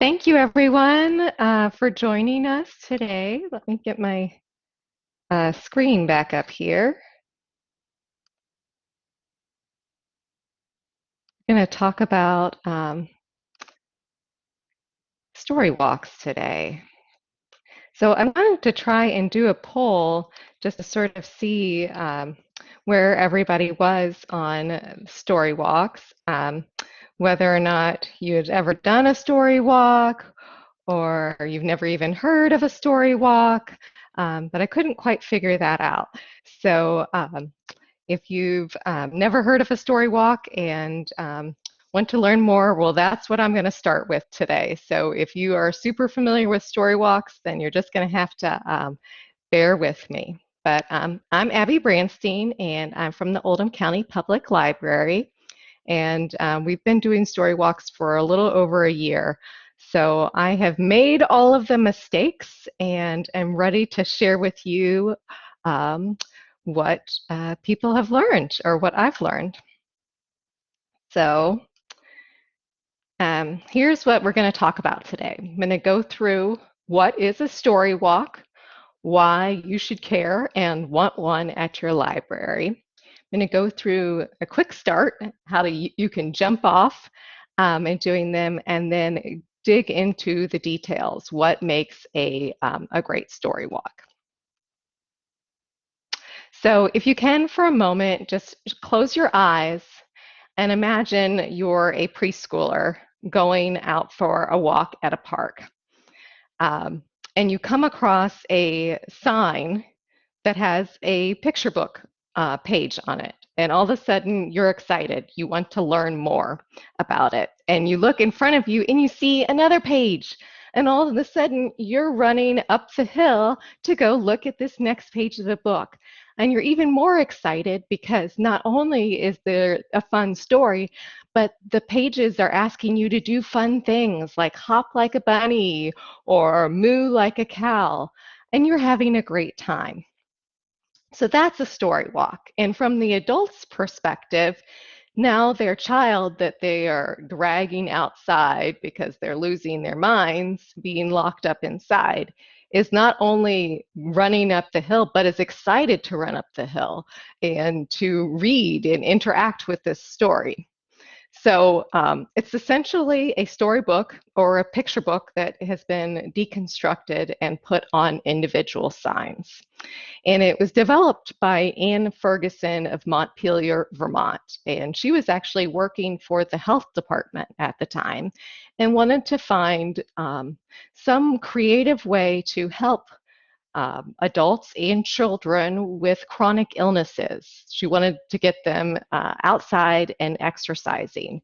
Thank you, everyone, for joining us today. Let me get my screen back up here. I'm going to talk about story walks today. So I wanted to try and do a poll just to sort of see where everybody was on story walks, whether or not you had ever done a story walk or you've never even heard of a story walk, but I couldn't quite figure that out. So if you've never heard of a story walk and want to learn more, well, that's what I'm going to start with today. So if you are super familiar with story walks, then you're just going to have to bear with me. But I'm Abby Branstein, and I'm from the Oldham County Public Library. And we've been doing story walks for a little over a year. So I have made all of the mistakes and am ready to share with you um, what people have learned or what I've learned. So here's what we're going to talk about today. I'm going to go through what is a story walk, why you should care and want one at your library. I'm going to go through a quick start, how you can jump off and doing them, and then dig into the details, what makes a great story walk. So if you can for a moment, just close your eyes and imagine you're a preschooler going out for a walk at a park. Um, and you come across a sign that has a picture book page on it. And all of a sudden, you're excited. You want to learn more about it. And you look in front of you and you see another page. And all of a sudden, you're running up the hill to go look at this next page of the book. And you're even more excited because not only is there a fun story, but the pages are asking you to do fun things like hop like a bunny or moo like a cow. And you're having a great time. So that's a story walk. And from the adult's perspective, now their child that they are dragging outside because they're losing their minds, being locked up inside, is not only running up the hill, but is excited to run up the hill and to read and interact with this story. So it's essentially a storybook or a picture book that has been deconstructed and put on individual signs. And it was developed by Anne Ferguson of Montpelier, Vermont. And she was actually working for the health department at the time and wanted to find some creative way to help adults and children with chronic illnesses. She wanted to get them outside and exercising.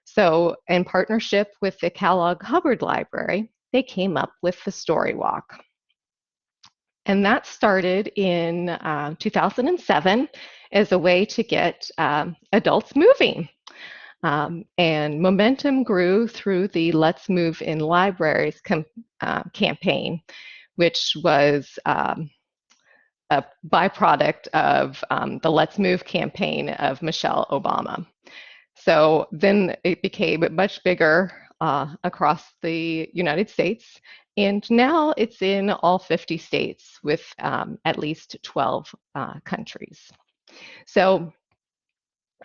So, in partnership with the Kellogg Hubbard Library, they came up with the Story Walk. And that started in 2007 as a way to get adults moving. And momentum grew through the Let's Move in Libraries campaign, which was a byproduct of the Let's Move campaign of Michelle Obama. So then it became much bigger across the United States. And now it's in all 50 states with at least 12 countries. So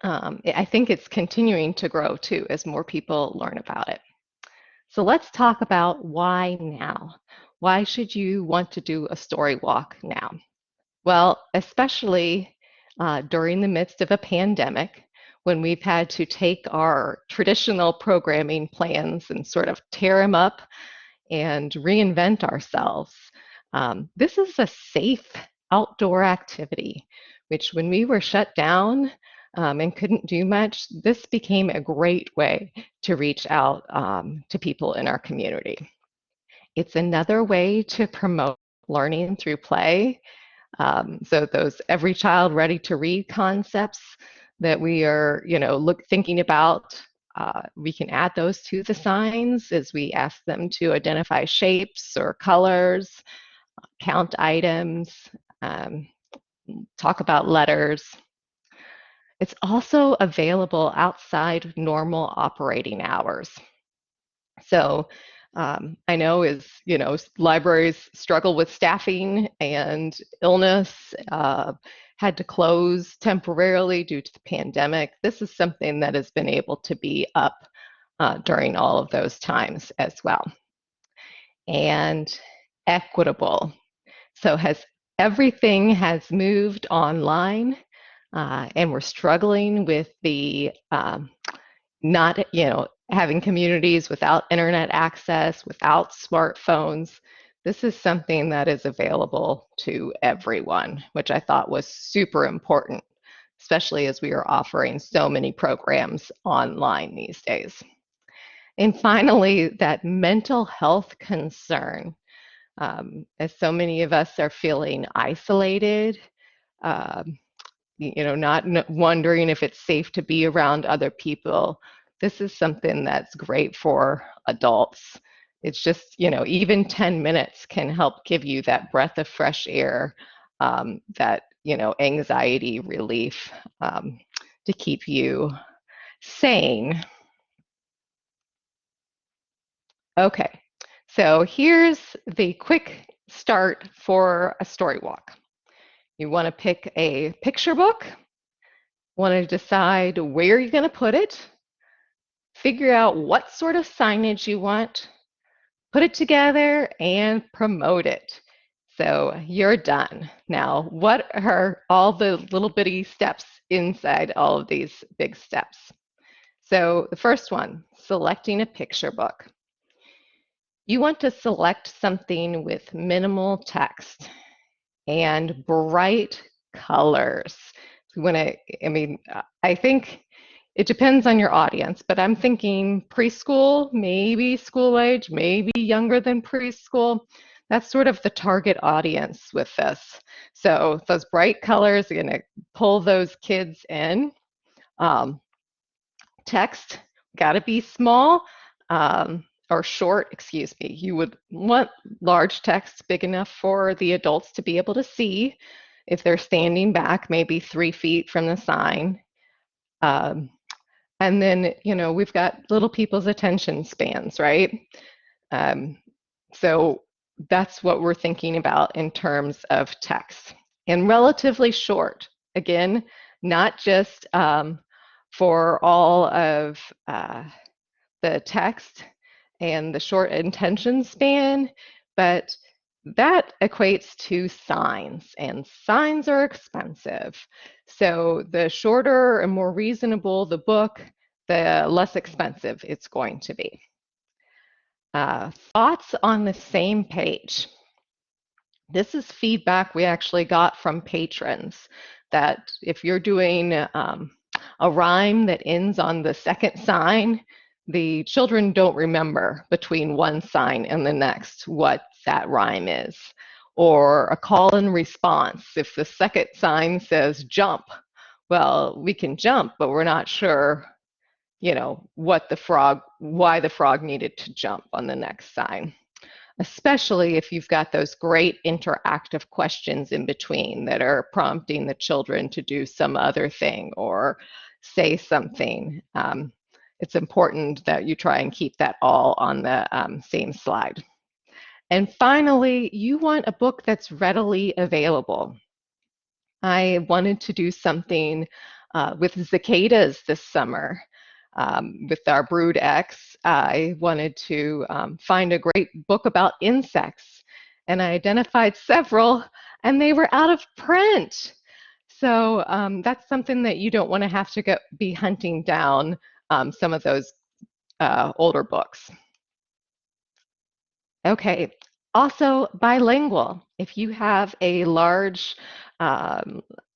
I think it's continuing to grow too as more people learn about it. So let's talk about why now. Why should you want to do a story walk now? Well, especially during the midst of a pandemic, when we've had to take our traditional programming plans and sort of tear them up and reinvent ourselves. This is a safe outdoor activity, which when we were shut down and couldn't do much, this became a great way to reach out to people in our community. It's another way to promote learning through play. So those every child ready to read concepts that we are, thinking about, we can add those to the signs as we ask them to identify shapes or colors, count items, um, talk about letters. It's also available outside normal operating hours. So I know is, libraries struggle with staffing and illness, had to close temporarily due to the pandemic. This is something that has been able to be up during all of those times as well. And equitable. So has everything has moved online, and we're struggling with the not, having communities without internet access, without smartphones. This is something that is available to everyone, which I thought was super important, especially as we are offering so many programs online these days. And finally, that mental health concern. As so many of us are feeling isolated, um, not wondering if it's safe to be around other people. This is something that's great for adults. It's just, even 10 minutes can help give you that breath of fresh air, that, anxiety relief, to keep you sane. Okay, so here's the quick start for a story walk. You want to pick a picture book, want to decide where you're going to put it, figure out what sort of signage you want, put it together, and promote it. So you're done. Now, what are all the little bitty steps inside all of these big steps? So the first one, selecting a picture book. You want to select something with minimal text and bright colors. When I think it depends on your audience, but I'm thinking preschool, maybe school age, maybe younger than preschool. That's sort of the target audience with this. So those bright colors are going to pull those kids in. Um, Text got to be small, or short, excuse me. You would want large text big enough for the adults to be able to see if they're standing back maybe 3 feet from the sign. Um, and then, we've got little people's attention spans, right? Um, so that's what we're thinking about in terms of text. And relatively short. Again, not just for all of the text and the short attention span, but that equates to signs, and signs are expensive. So the shorter and more reasonable the book, the less expensive it's going to be. Thoughts on the same page. This is feedback we actually got from patrons that if you're doing a rhyme that ends on the second sign, the children don't remember between one sign and the next what that rhyme is. Or a call and response. If the second sign says jump, well, we can jump, but we're not sure, why the frog needed to jump on the next sign. Especially if you've got those great interactive questions in between that are prompting the children to do some other thing or say something. It's important that you try and keep that all on the same slide. And finally, you want a book that's readily available. I wanted to do something with cicadas this summer. With our Brood X, I wanted to find a great book about insects, and I identified several, and they were out of print. So that's something that you don't want to have to be hunting down some of those older books. Okay, also bilingual. If you have a large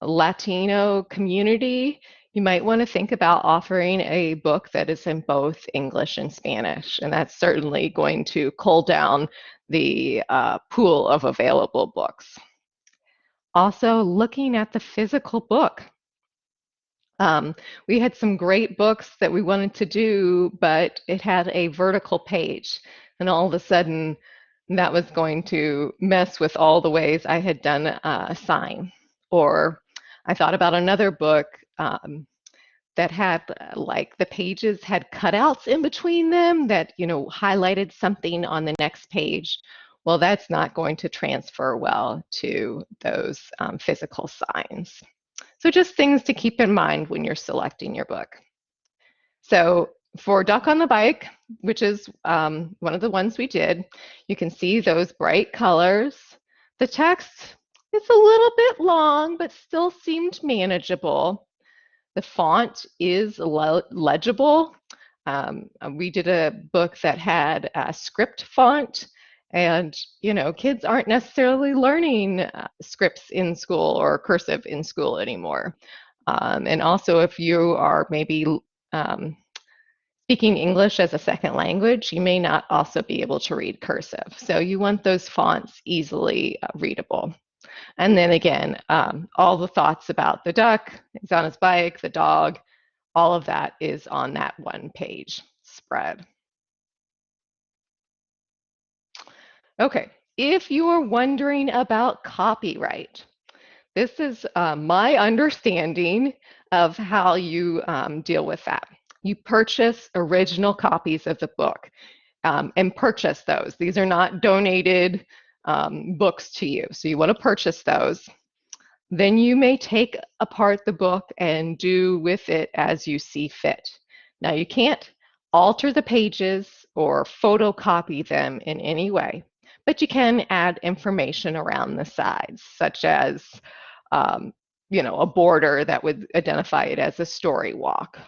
Latino community, you might want to think about offering a book that is in both English and Spanish, and that's certainly going to cull down the pool of available books. Also, looking at the physical book. We had some great books that we wanted to do, but it had a vertical page, and all of a sudden, that was going to mess with all the ways I had done a sign. Or I thought about another book that had like the pages had cutouts in between them that, highlighted something on the next page. Well, that's not going to transfer well to those physical signs. So just things to keep in mind when you're selecting your book. So for Duck on the Bike, which is one of the ones we did, you can see those bright colors. The text is a little bit long, but still seemed manageable. The font is legible. We did a book that had a script font, and kids aren't necessarily learning scripts in school or cursive in school anymore. And also, if you are maybe um, speaking English as a second language, you may not also be able to read cursive. So you want those fonts easily readable. And then again, all the thoughts about the duck, he's on his bike, the dog, all of that is on that one page spread. Okay, if you are wondering about copyright, this is my understanding of how you deal with that. You purchase original copies of the book and purchase those. These are not donated books to you, so you want to purchase those. Then you may take apart the book and do with it as you see fit. Now, you can't alter the pages or photocopy them in any way, but you can add information around the sides, such as, um, a border that would identify it as a story walk.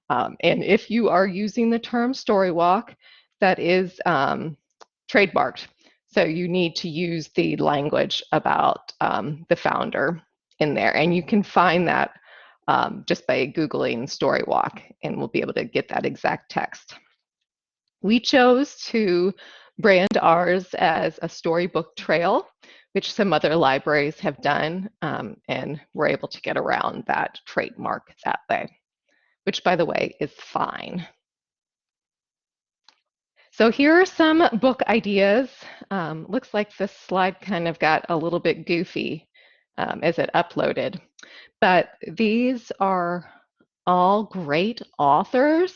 And if you are using the term story walk, that is trademarked. So you need to use the language about the founder in there. And you can find that just by Googling Storywalk, and we'll be able to get that exact text. We chose to brand ours as a storybook trail, which some other libraries have done, and we're able to get around that trademark that way, which, by the way, is fine. So here are some book ideas. Looks like this slide kind of got a little bit goofy as it uploaded, but these are all great authors.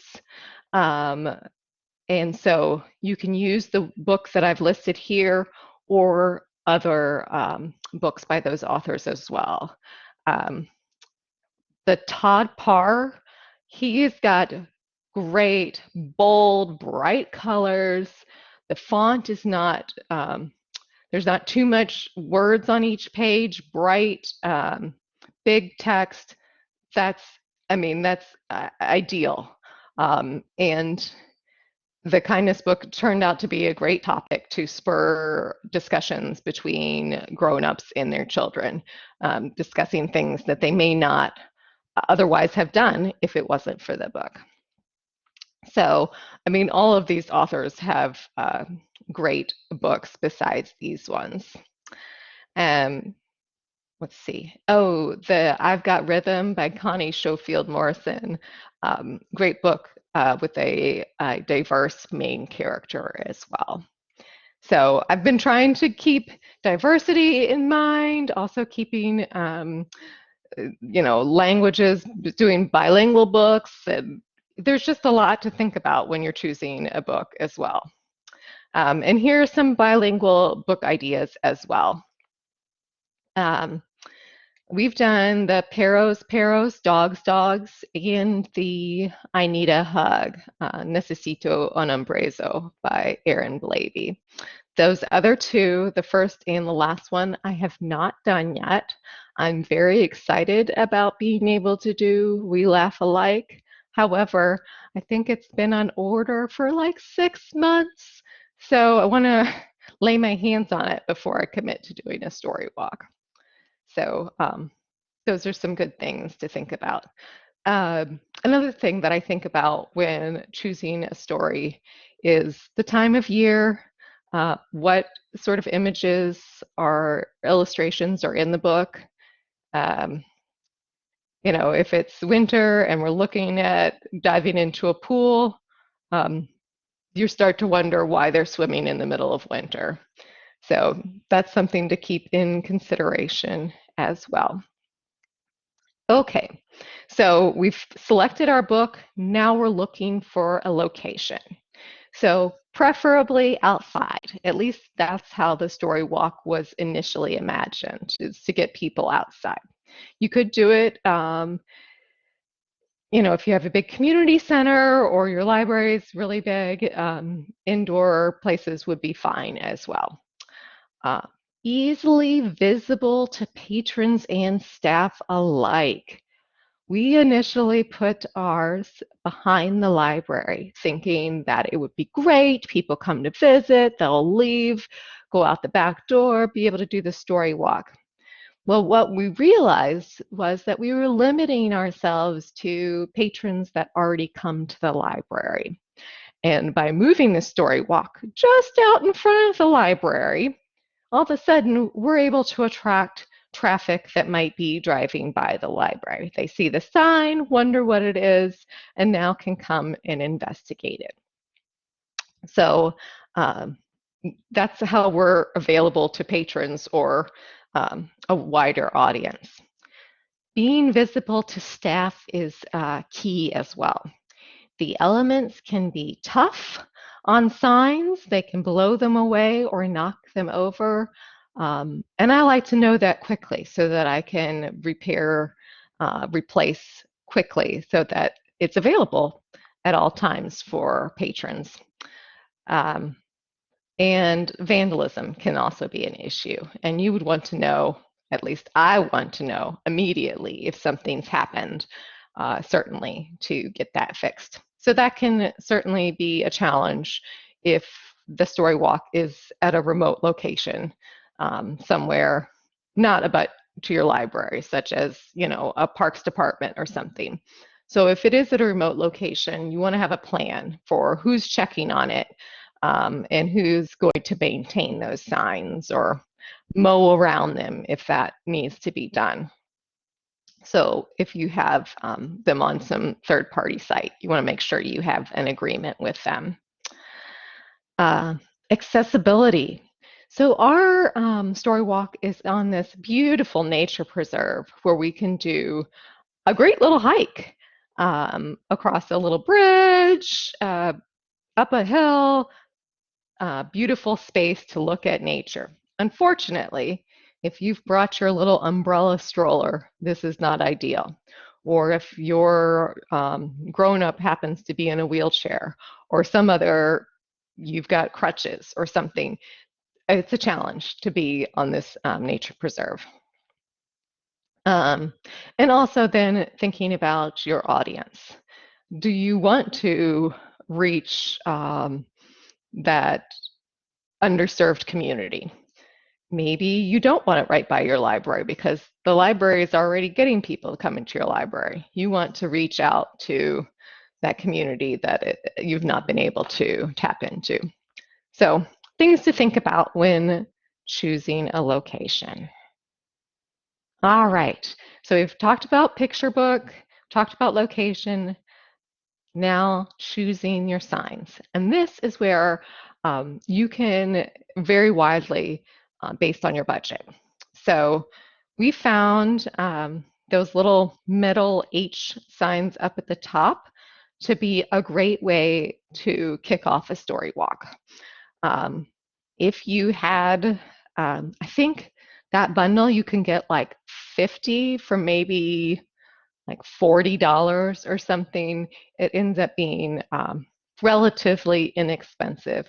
And so you can use the books that I've listed here or other books by those authors as well. The Todd Parr, he's got great, bold, bright colors. The font is not, there's not too much words on each page, bright, big text. That's, that's ideal. And the kindness book turned out to be a great topic to spur discussions between grown-ups and their children, discussing things that they may not otherwise have done if it wasn't for the book. So, all of these authors have great books besides these ones. Let's see. Oh, the I've Got Rhythm by Connie Schofield Morrison. Great book with a diverse main character as well. So I've been trying to keep diversity in mind, also keeping languages, doing bilingual books. And there's just a lot to think about when you're choosing a book as well. And here are some bilingual book ideas as well. We've done the Perros, Dogs, and the I Need a Hug, Necesito un Abrazo by Erin Blavey. Those other two, the first and the last one, I have not done yet. I'm very excited about being able to do We Laugh Alike. However, I think it's been on order for like 6 months. So I want to lay my hands on it before I commit to doing a story walk. So those are some good things to think about. Another thing that I think about when choosing a story is the time of year, what sort of images or illustrations are in the book. If it's winter and we're looking at diving into a pool, you start to wonder why they're swimming in the middle of winter. So that's something to keep in consideration as well. Okay, So we've selected our book. Now we're looking for a location. So preferably outside. At least that's how the story walk was initially imagined, is to get people outside. You could do it, if you have a big community center or your library is really big, indoor places would be fine as well. Uh, Easily visible to patrons and staff alike. We initially put ours behind the library, thinking that it would be great. People come to visit, they'll leave, go out the back door, be able to do the story walk. Well, what we realized was that we were limiting ourselves to patrons that already come to the library. And by moving the story walk just out in front of the library, all of a sudden we're able to attract traffic that might be driving by the library. They see the sign, wonder what it is, and now can come and investigate it. So that's how we're available to patrons or a wider audience. Being visible to staff is key as well. The elements can be tough on signs. They can blow them away or knock them over. And I like to know that quickly so that I can replace quickly so that it's available at all times for patrons. And vandalism can also be an issue. And you would want to know, at least I want to know immediately if something's happened, certainly to get that fixed. So that can certainly be a challenge if the story walk is at a remote location, somewhere not about to your library, such as, a parks department or something. So if it is at a remote location, you want to have a plan for who's checking on it, and who's going to maintain those signs or mow around them if that needs to be done. So if you have them on some third-party site, you want to make sure you have an agreement with them. Accessibility. So our story walk is on this beautiful nature preserve where we can do a great little hike across a little bridge, up a hill, beautiful space to look at nature. Unfortunately, if you've brought your little umbrella stroller, this is not ideal. Or if your grown-up happens to be in a wheelchair or you've got crutches or something, it's a challenge to be on this nature preserve. And also then thinking about your audience. Do you want to reach that underserved community? Maybe you don't want it right by your library because the library is already getting people to come into your library. You want to reach out to that community that you've not been able to tap into. So things to think about when choosing a location. All right, so we've talked about picture book, talked about location, now choosing your signs. And this is where you can vary widely based on your budget. So we found those little metal H signs up at the top to be a great way to kick off a story walk. If you had, I think that bundle you can get like 50 for maybe like $40 or something. It ends up being relatively inexpensive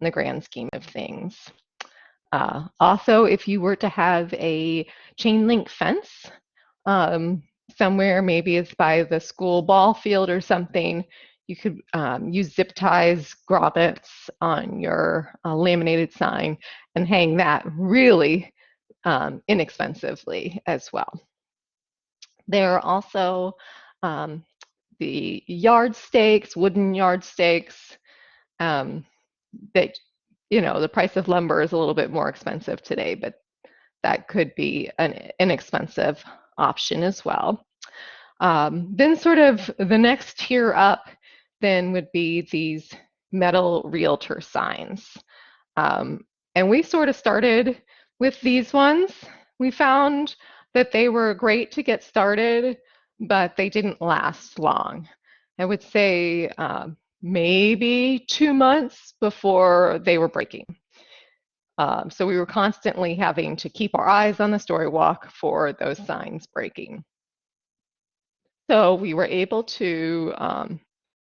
in the grand scheme of things. Also, if you were to have a chain link fence somewhere, maybe it's by the school ball field or something, you could use zip ties, grommets on your laminated sign and hang that really inexpensively as well. There are also the yard stakes, wooden yard stakes, that, the price of lumber is a little bit more expensive today, but that could be an inexpensive option as well. Then sort of the next tier up then would be these metal realtor signs. And we sort of started with these ones. We found that they were great to get started, but they didn't last long. I would say maybe 2 months before they were breaking. So we were constantly having to keep our eyes on the Storywalk for those signs breaking. So we were able to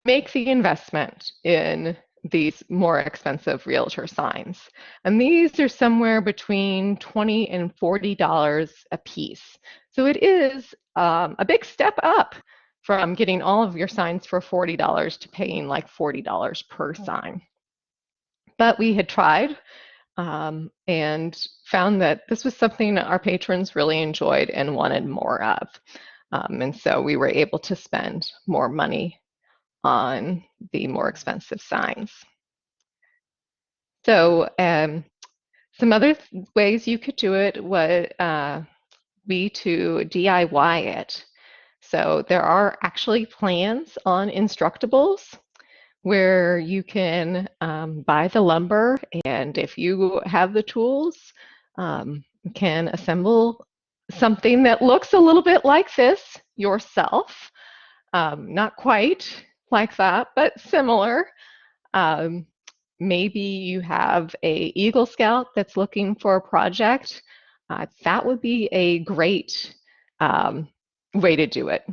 make the investment in these more expensive realtor signs. And these are somewhere between $20 and $40 a piece. So it is a big step up from getting all of your signs for $40 to paying like $40 per sign. But we had tried and found that this was something our patrons really enjoyed and wanted more of. And so we were able to spend more money on the more expensive signs. So some other ways you could do it would be to DIY it. So there are actually plans on Instructables where you can buy the lumber, and if you have the tools, can assemble something that looks a little bit like this yourself. Not quite like that, but similar. Um, Maybe you have a Eagle Scout that's looking for a project. That would be a great way to do it.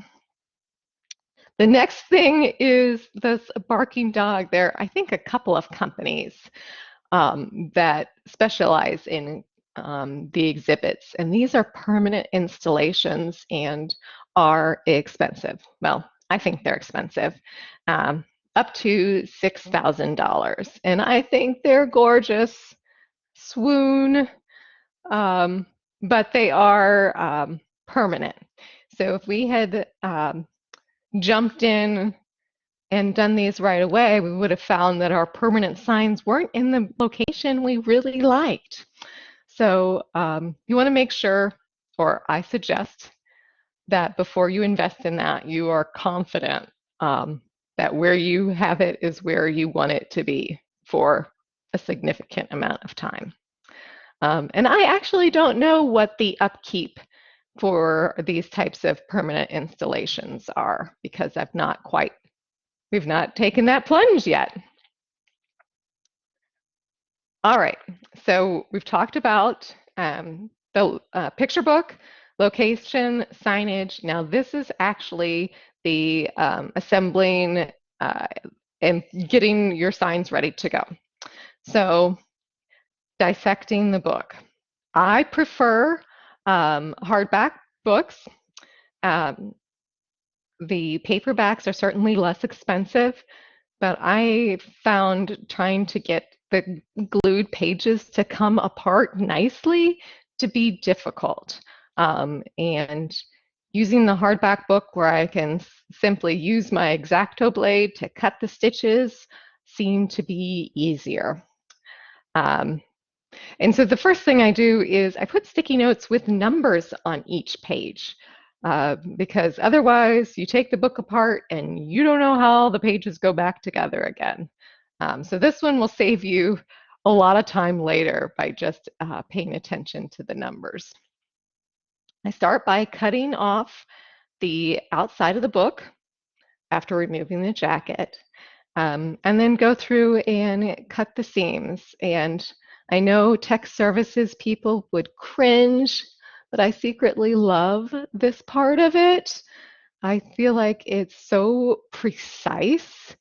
The next thing is this barking dog. There are, I think, a couple of companies that specialize in the exhibits, and these are permanent installations and are expensive. Well, I think they're expensive, up to $6,000, and I think they're gorgeous. Swoon, but they are permanent. So if we had jumped in and done these right away, we would have found that our permanent signs weren't in the location we really liked. So you want to make sure, or I suggest, that before you invest in that, you are confident that where you have it is where you want it to be for a significant amount of time. And I actually don't know what the upkeep for these types of permanent installations are because we've not taken that plunge yet. All right, so we've talked about the picture book, location, signage. Now this is actually the assembling and getting your signs ready to go. So dissecting the book. I prefer hardback books. Um, the paperbacks are certainly less expensive, but I found trying to get the glued pages to come apart nicely to be difficult. And using the hardback book where I can simply use my X-Acto blade to cut the stitches seemed to be easier. And so the first thing I do is I put sticky notes with numbers on each page because otherwise you take the book apart and you don't know how the pages go back together again. So this one will save you a lot of time later by just paying attention to the numbers. I start by cutting off the outside of the book after removing the jacket, and then go through and cut the seams. And I know tech services people would cringe, but I secretly love this part of it. I feel like it's so precise,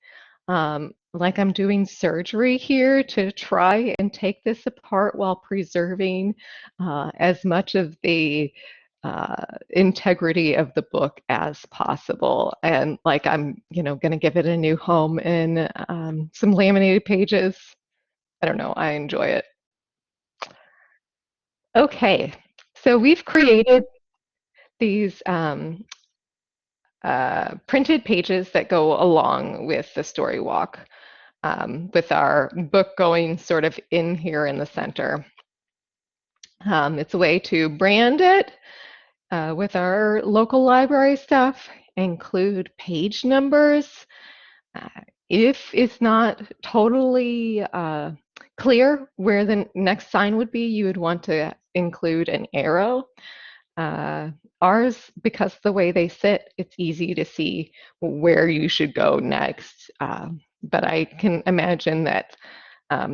like I'm doing surgery here to try and take this apart while preserving as much of the integrity of the book as possible. And like I'm, going to give it a new home in some laminated pages. I don't know, I enjoy it. Okay, so we've created these printed pages that go along with the Storywalk, with our book going sort of in here in the center. It's a way to brand it with our local library stuff, include page numbers. If it's not totally clear where the next sign would be, you would want to include an arrow. ours, because the way they sit, it's easy to see where you should go next. But I can imagine that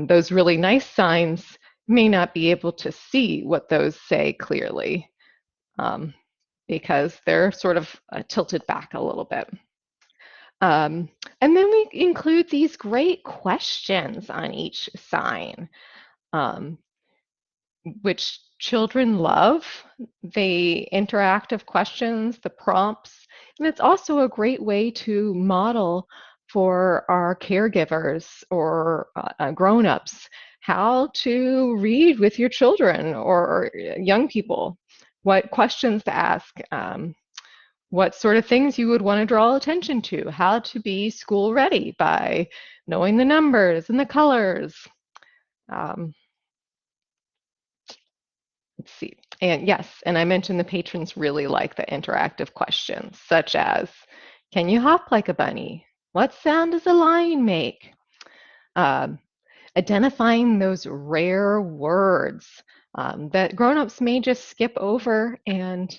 those really nice signs may not be able to see what those say clearly, um, because they're sort of tilted back a little bit. Um, and then we include these great questions on each sign, um, which children love. The interactive questions, the prompts, and it's also a great way to model for our caregivers or grown-ups how to read with your children or young people, what questions to ask, what sort of things you would want to draw attention to, how to be school ready by knowing the numbers and the colors. Um, let's see. And yes, and I mentioned the patrons really like the interactive questions, such as, can you hop like a bunny? What sound does a lion make? Um, Identifying those rare words that grown-ups may just skip over and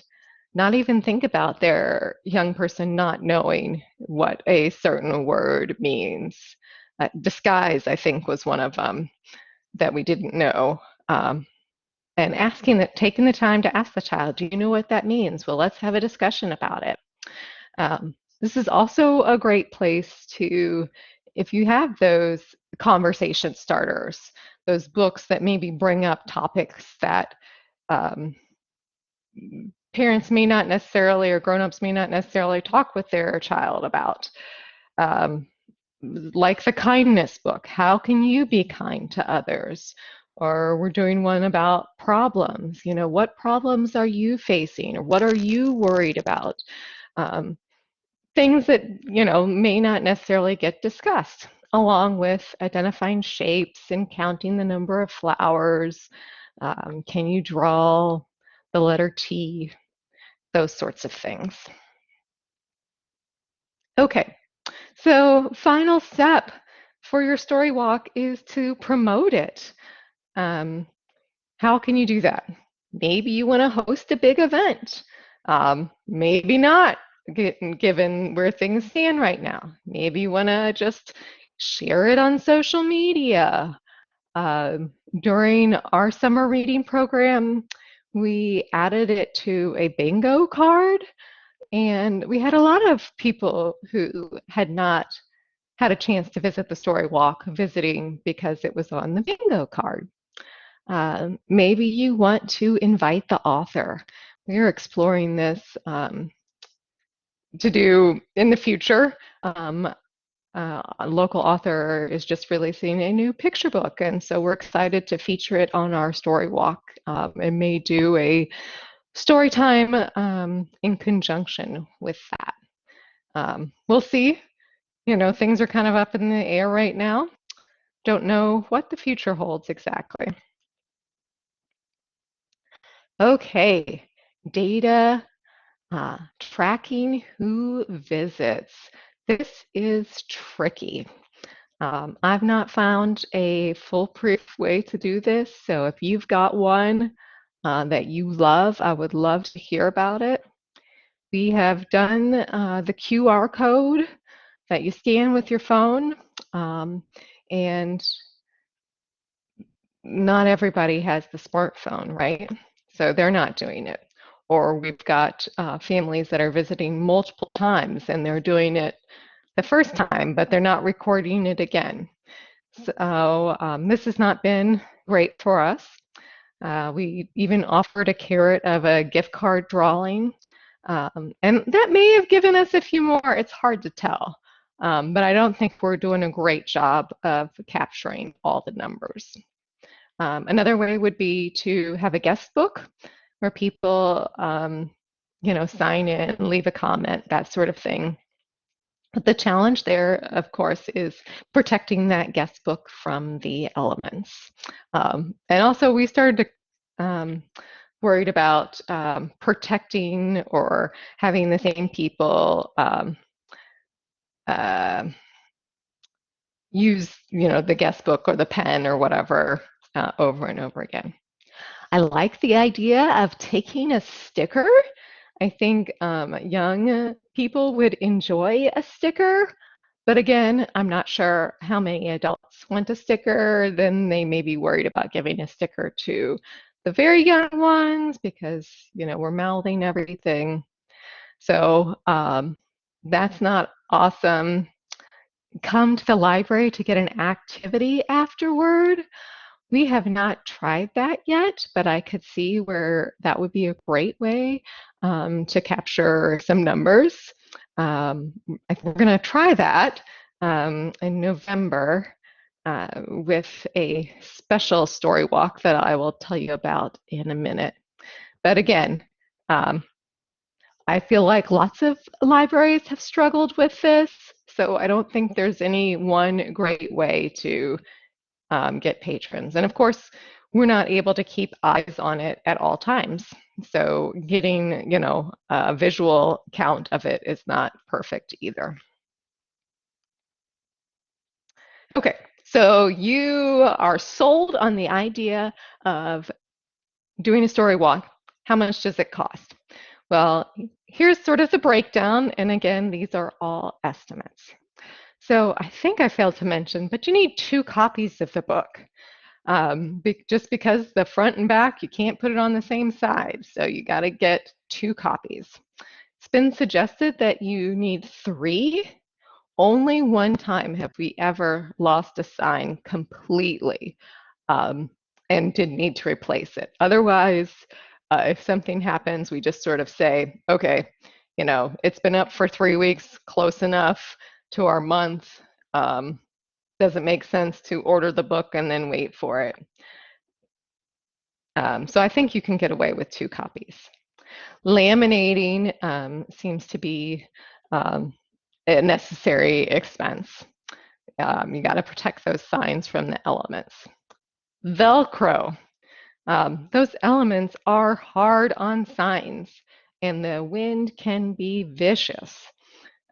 not even think about their young person not knowing what a certain word means. Disguise, I think, was one of them that we didn't know. And taking the time to ask the child, do you know what that means? Well, let's have a discussion about it. This is also a great place to, if you have those conversation starters, those books that maybe bring up topics that um, parents may not necessarily or grown-ups may not necessarily talk with their child about. Um, like the kindness book, how can you be kind to others? Or we're doing one about problems. You know, what problems are you facing, or what are you worried about? Things that, you know, may not necessarily get discussed, along with identifying shapes and counting the number of flowers. Can you draw the letter T? Those sorts of things. Okay, so final step for your story walk is to promote it. Um, how can you do that? Maybe you want to host a big event. Maybe not, given where things stand right now. Maybe you want to just share it on social media. During our summer reading program, we added it to a bingo card, and we had a lot of people who had not had a chance to visit the story walk visiting because it was on the bingo card. Maybe you want to invite the author. We're exploring this to do in the future. A local author is just releasing a new picture book, and so we're excited to feature it on our story walk, and may do a story time in conjunction with that. We'll see. You know, things are kind of up in the air right now. Don't know what the future holds exactly. Okay, data, tracking who visits. This is tricky. I've not found a foolproof way to do this, so if you've got one that you love, I would love to hear about it. We have done the QR code that you scan with your phone, and not everybody has the smartphone, right? So they're not doing it. Or we've got families that are visiting multiple times and they're doing it the first time, but they're not recording it again. So this has not been great for us. We even offered a carrot of a gift card drawing, and that may have given us a few more. It's hard to tell, but I don't think we're doing a great job of capturing all the numbers. Another way would be to have a guest book where people, you know, sign in, leave a comment, that sort of thing. But the challenge there, of course, is protecting that guest book from the elements. And also, we started to worried about protecting or having the same people uh, use, you know, the guest book or the pen or whatever over and over again. I like the idea of taking a sticker I think young people would enjoy a sticker, but again, I'm not sure how many adults want a sticker. Then they may be worried about giving a sticker to the very young ones because, we're mouthing everything. So that's not awesome. Come to the library to get an activity afterward. We have not tried that yet, but I could see where that would be a great way to capture some numbers. I think we're going to try that in November with a special story walk that I will tell you about in a minute. But again, um, I feel like lots of libraries have struggled with this, so I don't think there's any one great way to get patrons. And of course, we're not able to keep eyes on it at all times. So getting, a visual count of it is not perfect either. Okay, so you are sold on the idea of doing a story walk. How much does it cost? Well, here's sort of the breakdown. And again, these are all estimates. So I think I failed to mention, but you need 2 copies of the book. Just because the front and back, you can't put it on the same side. So you got to get 2 copies. It's been suggested that you need 3. Only one time have we ever lost a sign completely um, and didn't need to replace it. Otherwise, if something happens, we just sort of say, okay, it's been up for 3 weeks, close enough to our month. Doesn't make sense to order the book and then wait for it. So I think you can get away with 2 copies. Laminating seems to be a necessary expense. You got to protect those signs from the elements. Velcro. Those elements are hard on signs, and the wind can be vicious.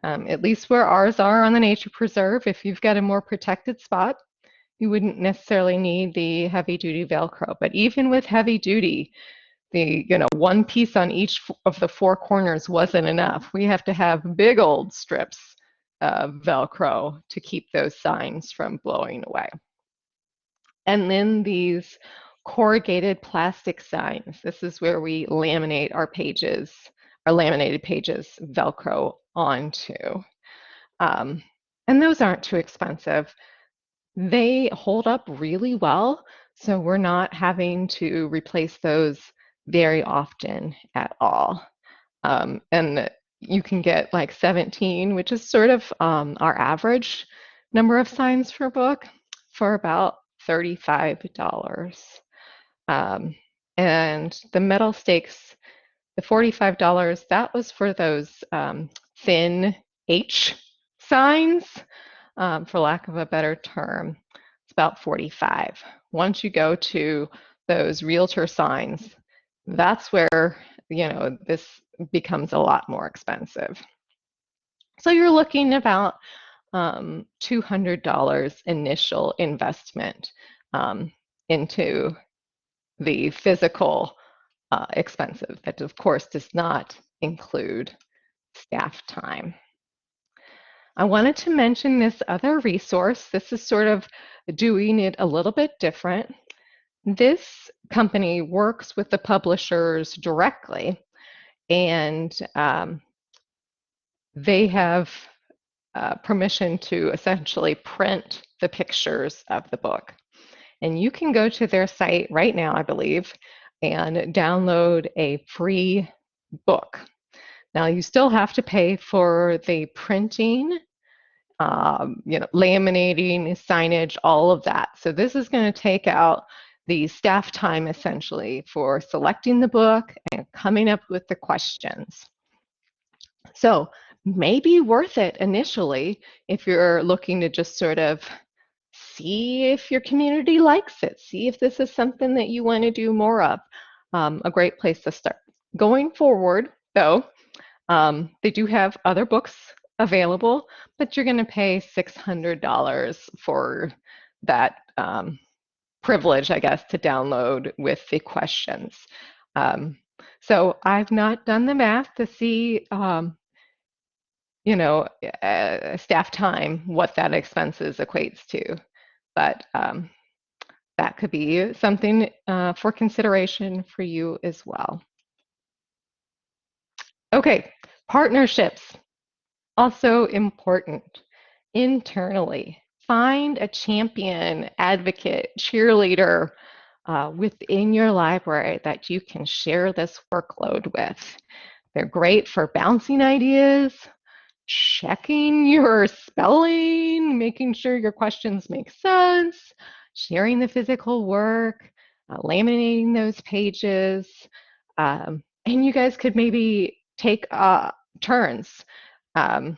At least where ours are on the nature preserve, if you've got a more protected spot, you wouldn't necessarily need the heavy duty Velcro. But even with heavy duty, the one piece on each of the 4 corners wasn't enough. We have to have big old strips of Velcro to keep those signs from blowing away. And then these corrugated plastic signs. This is where we laminate our pages, our laminated pages, Velcro onto. And those aren't too expensive. They hold up really well, so we're not having to replace those very often at all. And you can get like 17, which is sort of our average number of signs for a book, for about $35. And the metal stakes, the $45, that was for those thin H signs, for lack of a better term. It's about 45. Once you go to those realtor signs, that's where, this becomes a lot more expensive. So you're looking about $200 initial investment into the physical expensive. That, of course, does not include staff time. I wanted to mention this other resource. This is sort of doing it a little bit different. This company works with the publishers directly, and they have permission to essentially print the pictures of the book. And you can go to their site right now, I believe, and download a free book. Now, you still have to pay for the printing, laminating, signage, all of that. So this is going to take out the staff time essentially for selecting the book and coming up with the questions. So maybe worth it initially if you're looking to just sort of see if your community likes it, see if this is something that you want to do more of. A great place to start. Going forward, though, they do have other books available, but you're going to pay $600 for that privilege, I guess, to download with the questions. So I've not done the math to see, you know, staff time, what that expenses equates to. But that could be something for consideration for you as well. Okay, partnerships, also important. Internally, find a champion, advocate, cheerleader within your library that you can share this workload with. They're great for bouncing ideas, checking your spelling, making sure your questions make sense, sharing the physical work, laminating those pages. And you guys could maybe take turns. Um,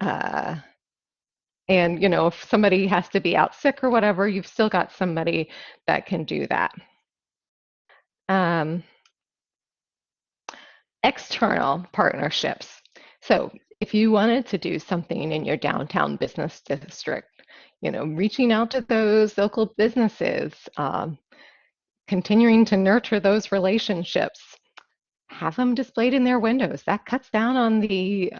uh, and, you know, if somebody has to be out sick or whatever, you've still got somebody that can do that. Um, External partnerships. So if you wanted to do something in your downtown business district, you know, reaching out to those local businesses, continuing to nurture those relationships, have them displayed in their windows. That cuts down on the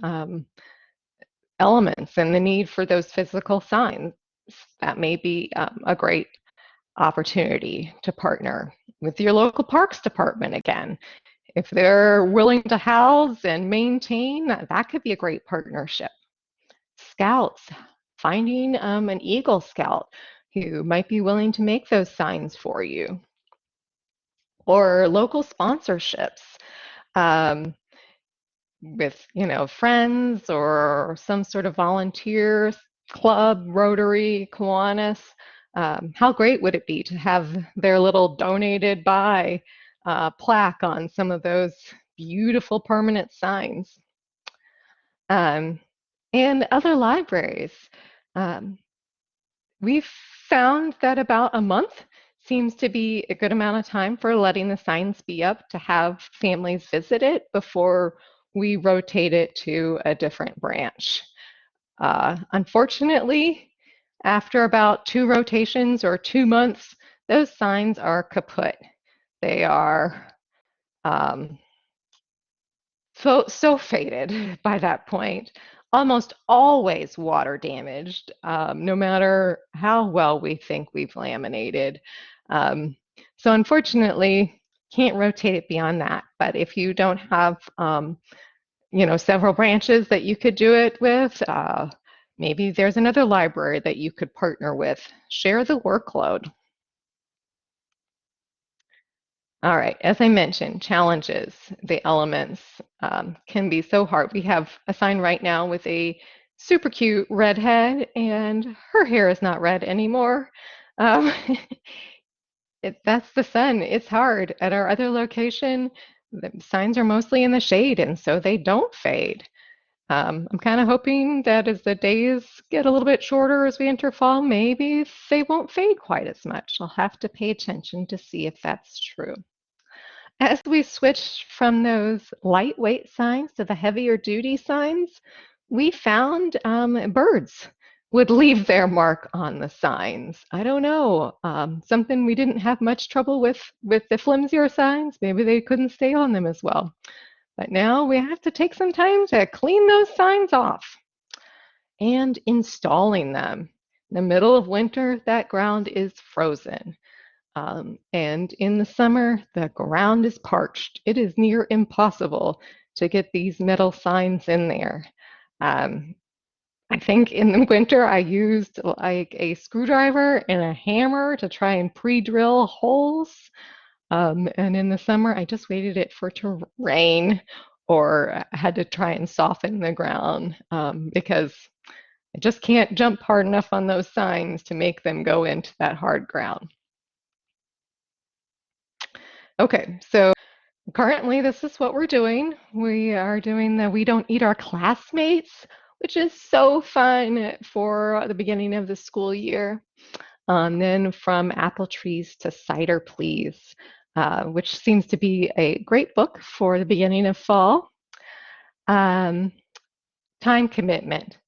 elements and the need for those physical signs. That may be a great opportunity to partner with your local parks department again. If they're willing to house and maintain, that could be a great partnership. Scouts, finding an Eagle Scout who might be willing to make those signs for you. Or local sponsorships. Um, with, you know, friends or some sort of volunteer club, Rotary, Kiwanis. How great would it be to have their little donated by plaque on some of those beautiful permanent signs? Um, and other libraries. Um, we've found that about a month seems to be a good amount of time for letting the signs be up to have families visit it before we rotate it to a different branch. Unfortunately, after about 2 rotations or 2 months, those signs are kaput. They are um, so faded by that point, almost always water damaged, no matter how well we think we've laminated. Um, so unfortunately, can't rotate it beyond that. But if you don't have, you know, several branches that you could do it with, maybe there's another library that you could partner with. Share the workload. All right, as I mentioned, challenges, the elements can be so hard. We have a sign right now with a super cute redhead, and her hair is not red anymore. Um, that's the sun. It's hard. At our other location, the signs are mostly in the shade, and so they don't fade. I'm kind of hoping that as the days get a little bit shorter as we enter fall, maybe they won't fade quite as much. I'll have to pay attention to see if that's true. As we switched from those lightweight signs to the heavier duty signs, we found birds would leave their mark on the signs. I don't know, something we didn't have much trouble with the flimsier signs. Maybe they couldn't stay on them as well. But now we have to take some time to clean those signs off and installing them. In the middle of winter, that ground is frozen. And in the summer, the ground is parched. It is near impossible to get these metal signs in there. Um, I think in the winter, I used like a screwdriver and a hammer to try and pre-drill holes. And in the summer, I just waited it for it to rain or I had to try and soften the ground because I just can't jump hard enough on those signs to make them go into that hard ground. Okay, so currently this is what we're doing. We are doing the We Don't Eat Our Classmates, which is so fun for the beginning of the school year. Then From Apple Trees to Cider Please, which seems to be a great book for the beginning of fall. Um, Time commitment.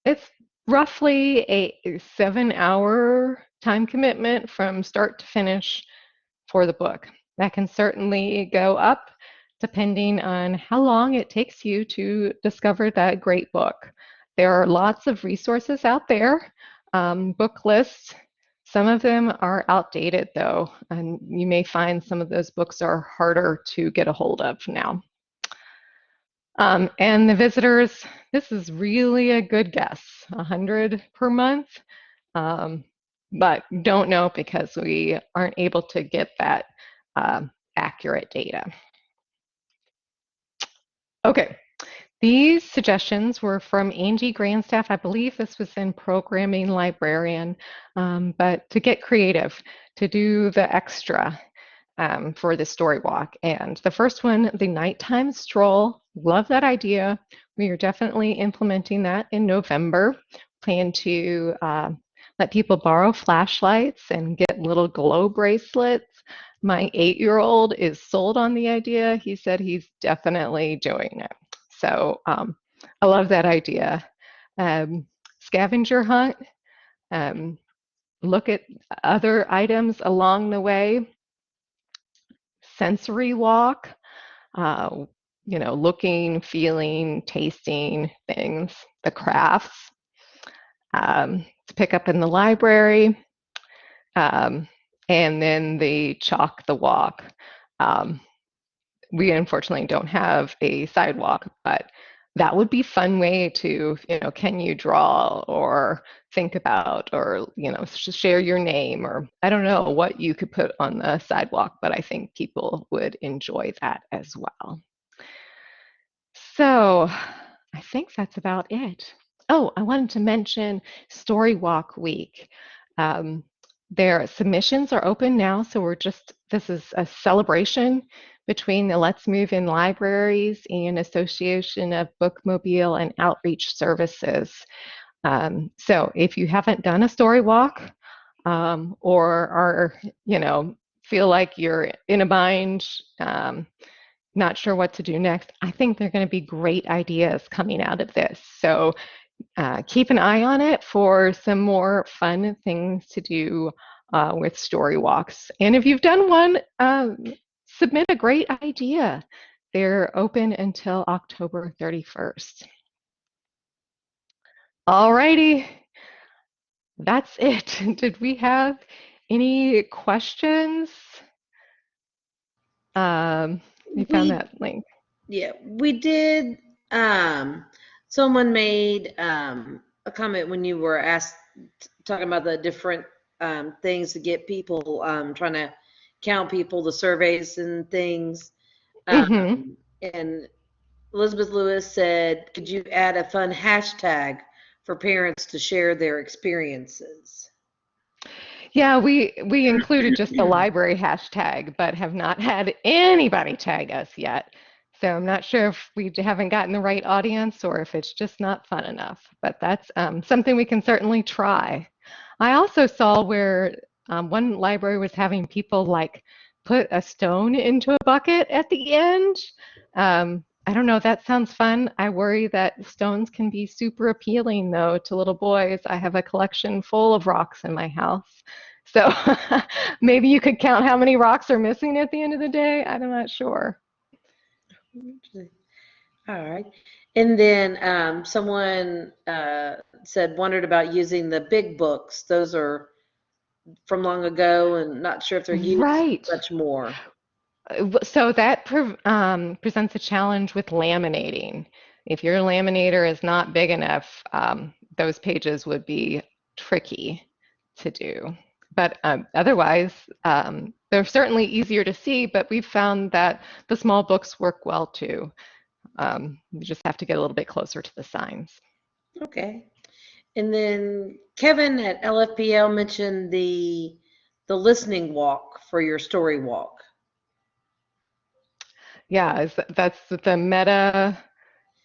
It's roughly a 7-hour time commitment from start to finish for the book. That can certainly go up depending on how long it takes you to discover that great book. There are lots of resources out there, book lists. Some of them are outdated, though, and you may find some of those books are harder to get a hold of now. And the visitors, this is really a good guess, 100 per month, um, but don't know because we aren't able to get that accurate data. Okay, these suggestions were from Angie Grandstaff. I believe this was in Programming Librarian, but to get creative, to do the extra for the story walk. And the first one, the nighttime stroll. Love that idea. We are definitely implementing that in November. Plan to let people borrow flashlights and get little glow bracelets. My 8-year-old is sold on the idea. He said he's definitely doing it. So I love that idea. Scavenger hunt. Look at other items along the way. Sensory walk, uh, looking, feeling, tasting things, the crafts, to pick up in the library, and then the chalk the walk. We unfortunately don't have a sidewalk, but that would be a fun way to, can you draw or think about or, share your name or I don't know what you could put on the sidewalk, but I think people would enjoy that as well. So I think that's about it. Oh, I wanted to mention Storywalk Week. Their submissions are open now, so this is a celebration between the Let's Move In Libraries and Association of Bookmobile and Outreach Services. So if you haven't done a story walk or are, feel like you're in a bind, not sure what to do next, I think there are going to be great ideas coming out of this. So keep an eye on it for some more fun things to do with story walks. And if you've done one, submit a great idea. They're open until October 31st. All righty, that's it. Did we have any questions? You found that link. Yeah, we did. Someone made a comment when you were asked talking about the different things to get people trying to count people, the surveys and things. Mm-hmm. And Elizabeth Lewis said, "Could you add a fun hashtag for parents to share their experiences?" Yeah, we included just the library hashtag, but have not had anybody tag us yet. So I'm not sure if we haven't gotten the right audience or if it's just not fun enough. But that's something we can certainly try. I also saw where one library was having people like put a stone into a bucket at the end. I don't know, that sounds fun. I worry that stones can be super appealing though to little boys. I have a collection full of rocks in my house. So maybe you could count how many rocks are missing at the end of the day. I'm not sure. All right. And then someone wondered about using the big books. Those are from long ago and not sure if they're used Right. much more. So that presents a challenge with laminating. If your laminator is not big enough, those pages would be tricky to do. But otherwise, they're certainly easier to see, but we've found that the small books work well too. You just have to get a little bit closer to the signs. Okay. And then Kevin at LFPL mentioned the listening walk for your story walk. Yeah, that's the meta,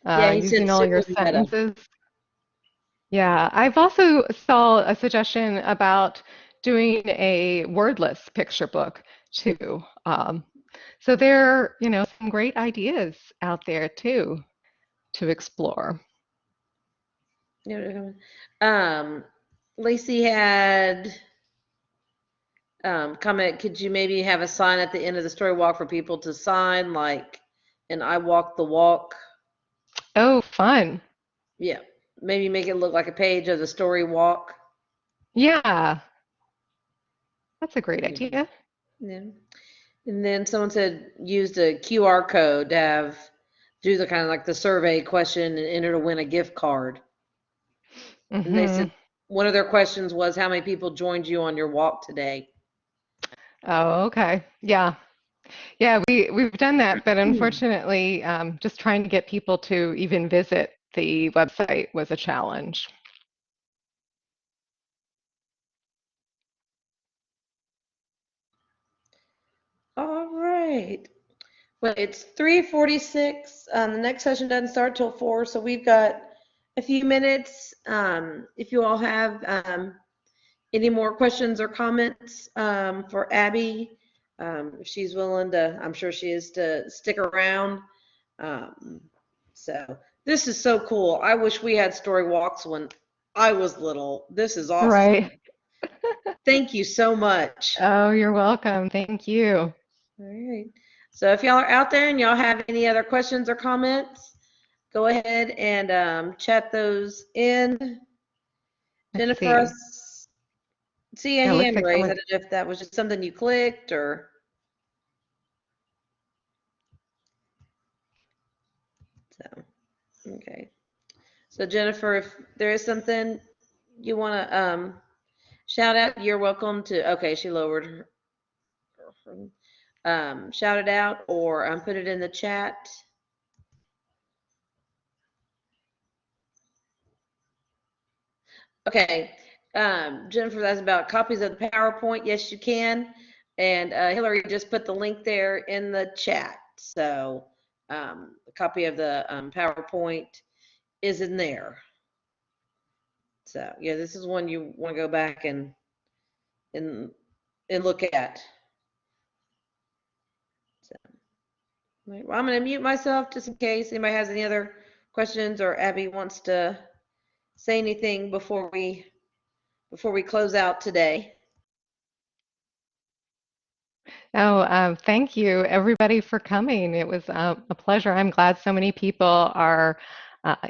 Yeah, he said using all your super meta. sentences. Yeah, I've also saw a suggestion about doing a wordless picture book too. So there are, some great ideas out there too to explore. Um, Lacey had comment, could you maybe have a sign at the end of the story walk for people to sign, like, and I walk the walk? Oh, fun. Yeah, maybe make it look like a page of the story walk. Yeah, that's a great Yeah. idea. Yeah. And then someone said use the QR code to have do the kind of like the survey question and enter to win a gift card. And they Hmm. said one of their questions was how many people joined you on your walk today? Oh, okay. Yeah. Yeah, we've done that, but unfortunately, just trying to get people to even visit the website was a challenge. All right. Well, it's 3:46. The next session doesn't start till 4, so we've got a few minutes. If you all have any more questions or comments for Abby, if she's willing to, I'm sure she is, to stick around. Um, so this is so cool. I wish we had story walks when I was little. This is awesome. Right. Thank you so much. Oh, you're welcome. Thank you. All right. So if y'all are out there and y'all have any other questions or comments, go ahead and chat those in. Let's Jennifer, I see. see a Yeah, it looks hand like raised. I someone. don't know if that was just something you clicked or so. Okay. So Jennifer, if there is something you want to shout out, you're welcome to. Okay, she lowered her. Shout it out or put it in the chat. Okay. Jennifer, that's about copies of the PowerPoint. Yes, you can. And Hillary just put the link there in the chat. So a copy of the PowerPoint is in there. So yeah, this is one you want to go back and and look at. So, right, well, I'm going to mute myself just in case anybody has any other questions or Abby wants to say anything before we close out today. Oh, thank you, everybody, for coming. It was a pleasure. I'm glad so many people are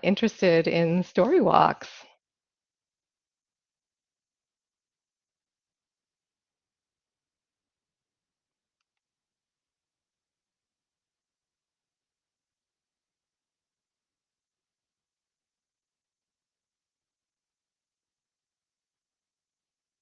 interested in story walks.